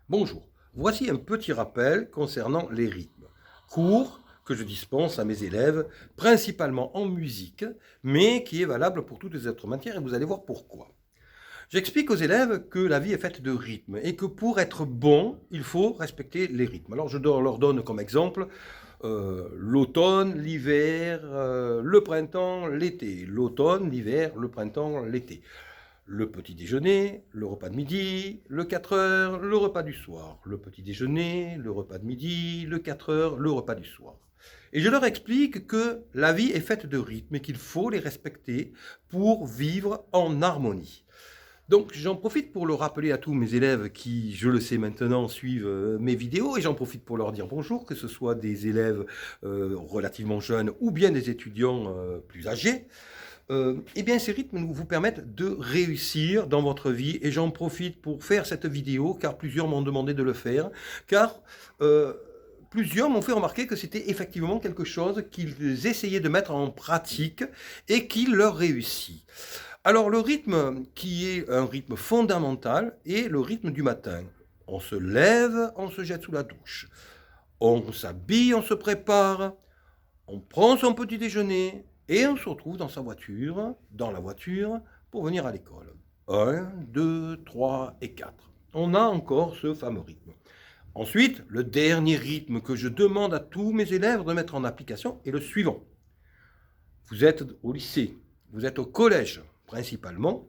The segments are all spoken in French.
Bonjour, voici un petit rappel concernant les rythmes. Cours que je dispense à mes élèves, principalement en musique, mais qui est valable pour toutes les autres matières et vous allez voir pourquoi. J'explique aux élèves que la vie est faite de rythmes et que pour être bon, il faut respecter les rythmes. Alors je leur donne comme exemple l'automne, l'hiver, le printemps, l'été. L'automne, l'hiver, le printemps, l'été. Le petit déjeuner, le repas de midi, le 4 heures, le repas du soir. Le petit déjeuner, le repas de midi, le 4 heures, le repas du soir. Et je leur explique que la vie est faite de rythmes et qu'il faut les respecter pour vivre en harmonie. Donc j'en profite pour le rappeler à tous mes élèves qui, je le sais maintenant, suivent mes vidéos et j'en profite pour leur dire bonjour, que ce soit des élèves relativement jeunes ou bien des étudiants plus âgés. Eh bien, ces rythmes vous permettent de réussir dans votre vie et j'en profite pour faire cette vidéo car plusieurs m'ont demandé de le faire, car plusieurs m'ont fait remarquer que c'était effectivement quelque chose qu'ils essayaient de mettre en pratique et qui leur réussit. Alors le rythme qui est un rythme fondamental est le rythme du matin. On se lève, on se jette sous la douche. On s'habille, on se prépare, on prend son petit déjeuner et on se retrouve dans la voiture, pour venir à l'école. 1, 2, 3 et 4. On a encore ce fameux rythme. Ensuite, le dernier rythme que je demande à tous mes élèves de mettre en application est le suivant. Vous êtes au lycée, vous êtes au collège principalement,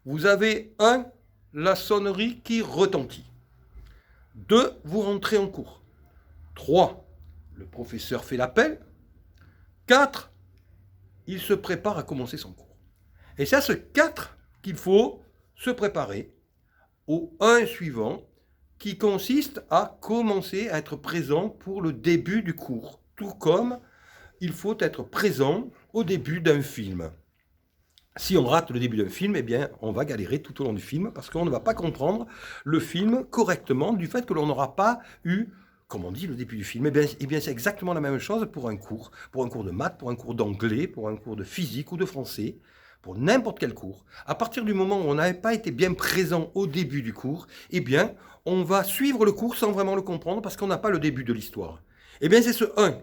vous avez 1, la sonnerie qui retentit. 2, vous rentrez en cours. 3, le professeur fait l'appel. 4, il se prépare à commencer son cours. Et c'est à ce 4 qu'il faut se préparer au 1 suivant qui consiste à commencer à être présent pour le début du cours. Tout comme il faut être présent au début d'un film. Si on rate le début d'un film, eh bien, on va galérer tout au long du film parce qu'on ne va pas comprendre le film correctement du fait que l'on n'aura pas eu, comme on dit, le début du film. Eh bien c'est exactement la même chose pour un cours de maths, pour un cours d'anglais, pour un cours de physique ou de français, pour n'importe quel cours. À partir du moment où on n'avait pas été bien présent au début du cours, eh bien, on va suivre le cours sans vraiment le comprendre parce qu'on n'a pas le début de l'histoire. Eh bien, c'est ce 1,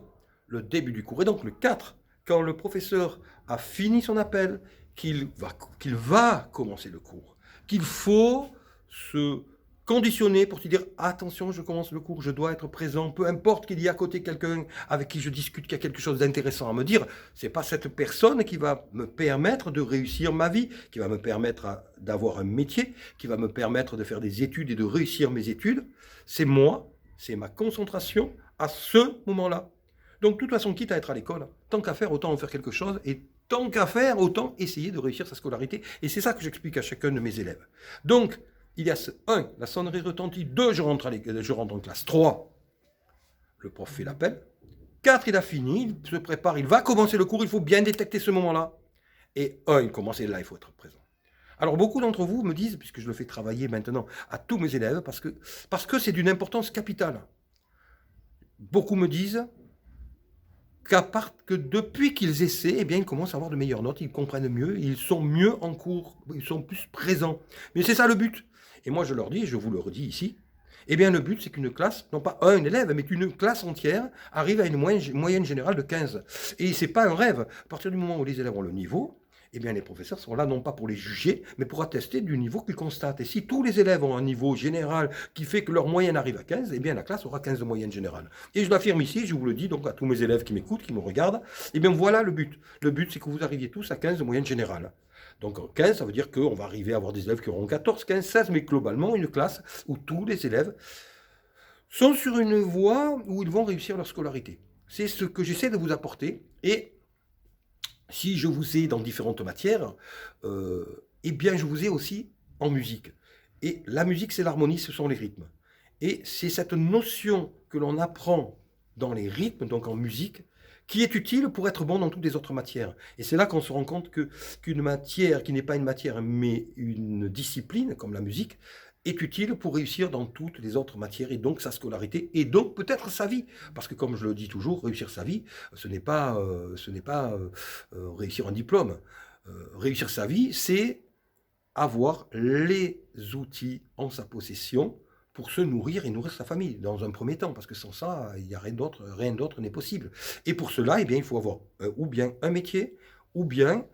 le début du cours. Et donc le 4, quand le professeur a fini son appel, qu'il va commencer le cours, qu'il faut se conditionner pour se dire attention, je commence le cours, je dois être présent, peu importe qu'il y ait à côté quelqu'un avec qui je discute, qui a quelque chose d'intéressant à me dire, c'est pas cette personne qui va me permettre de réussir ma vie, qui va me permettre d'avoir un métier, qui va me permettre de faire des études et de réussir mes études, c'est moi, c'est ma concentration à ce moment-là. Donc, de toute façon, quitte à être à l'école, tant qu'à faire, autant en faire quelque chose et tant qu'à faire, autant essayer de réussir sa scolarité. Et c'est ça que j'explique à chacun de mes élèves. Donc, il y a 1, la sonnerie retentit. 2, je rentre en classe. 3, le prof fait l'appel. 4, il a fini, il se prépare, il va commencer le cours, il faut bien détecter ce moment-là. Et 1, il commence et là, il faut être présent. Alors, beaucoup d'entre vous me disent, puisque je le fais travailler maintenant à tous mes élèves, parce que c'est d'une importance capitale. Beaucoup me disent, que depuis qu'ils essaient, eh bien, ils commencent à avoir de meilleures notes, ils comprennent mieux, ils sont mieux en cours, ils sont plus présents. Mais c'est ça le but. Et moi, je leur dis, je vous le redis ici, eh bien, le but, c'est qu'une classe, non pas un élève, mais qu'une classe entière arrive à une moyenne générale de 15. Et c'est pas un rêve. À partir du moment où les élèves ont le niveau, eh bien, les professeurs sont là non pas pour les juger, mais pour attester du niveau qu'ils constatent. Et si tous les élèves ont un niveau général qui fait que leur moyenne arrive à 15, eh bien, la classe aura 15 de moyenne générale. Et je l'affirme ici, je vous le dis donc à tous mes élèves qui m'écoutent, qui me regardent, eh bien, voilà le but. Le but, c'est que vous arriviez tous à 15 de moyenne générale. Donc 15, ça veut dire qu'on va arriver à avoir des élèves qui auront 14, 15, 16, mais globalement, une classe où tous les élèves sont sur une voie où ils vont réussir leur scolarité. C'est ce que j'essaie de vous apporter. Et si je vous ai dans différentes matières, eh bien je vous ai aussi en musique. Et la musique, c'est l'harmonie, ce sont les rythmes. Et c'est cette notion que l'on apprend dans les rythmes, donc en musique, qui est utile pour être bon dans toutes les autres matières. Et c'est là qu'on se rend compte qu'une matière qui n'est pas une matière, mais une discipline, comme la musique, est utile pour réussir dans toutes les autres matières, et donc sa scolarité, et donc peut-être sa vie. Parce que comme je le dis toujours, réussir sa vie, ce n'est pas réussir un diplôme. Réussir sa vie, c'est avoir les outils en sa possession pour se nourrir et nourrir sa famille, dans un premier temps, parce que sans ça, il n'y a rien d'autre n'est possible. Et pour cela, eh bien, il faut avoir ou bien un métier, ou bien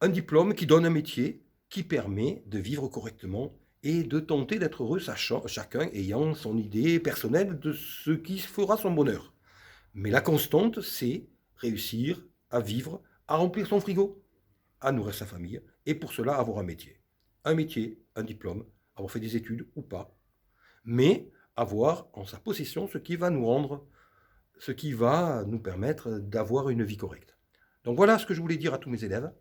un diplôme qui donne un métier qui permet de vivre correctement et de tenter d'être heureux, chacun ayant son idée personnelle de ce qui fera son bonheur. Mais la constante, c'est réussir à vivre, à remplir son frigo, à nourrir sa famille, et pour cela avoir un métier. Un métier, un diplôme, avoir fait des études ou pas, mais avoir en sa possession ce qui va nous rendre, ce qui va nous permettre d'avoir une vie correcte. Donc voilà ce que je voulais dire à tous mes élèves.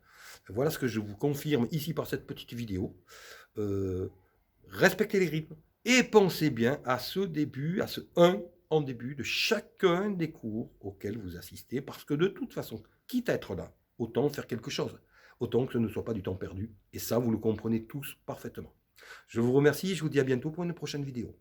Voilà ce que je vous confirme ici par cette petite vidéo. Respectez les rythmes et pensez bien à ce début, à ce 1 en début de chacun des cours auxquels vous assistez, parce que de toute façon, quitte à être là, autant faire quelque chose, autant que ce ne soit pas du temps perdu. Et ça, vous le comprenez tous parfaitement. Je vous remercie et je vous dis à bientôt pour une prochaine vidéo.